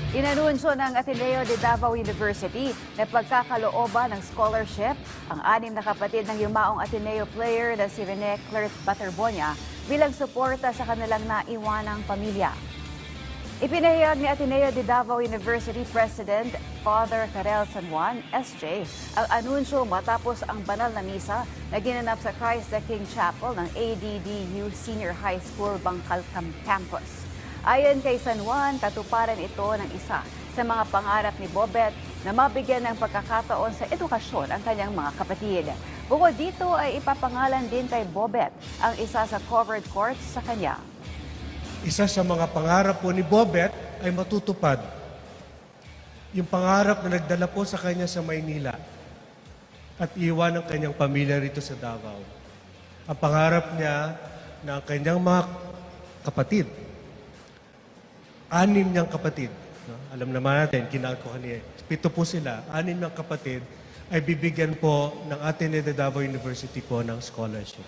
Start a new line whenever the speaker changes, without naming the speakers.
Inanunsyo ng Ateneo de Davao University na pagkakalooban ng scholarship ang 6 na kapatid ng yumaong Ateneo player na si Rene Clerc Baterbonia bilang suporta sa kanilang naiwanang pamilya. Ipinahayag ni Ateneo de Davao University President Father Karel San Juan, SJ, ang anunsyo matapos ang banal na misa na ginanap sa Christ the King Chapel ng ADDU Senior High School, Bangkal Campus. Ayon kay San Juan, katuparan ito ng isa sa mga pangarap ni Bobet na mabigyan ng pagkakataon sa edukasyon ang kanyang mga kapatid. Bukod dito ay ipapangalan din kay Bobet ang isa sa covered courts sa kanya.
Isa sa mga pangarap po ni Bobet ay matutupad. Yung pangarap na nagdala po sa kanya sa Maynila at iwan ang kanyang pamilya rito sa Davao. Ang pangarap niya na ang kanyang mga kapatid, 6 niyang kapatid, no? Alam naman natin, kinalkuhan niya, 7 po sila, 6 niyang kapatid ay bibigyan po ng Ateneo de Davao University po ng scholarship.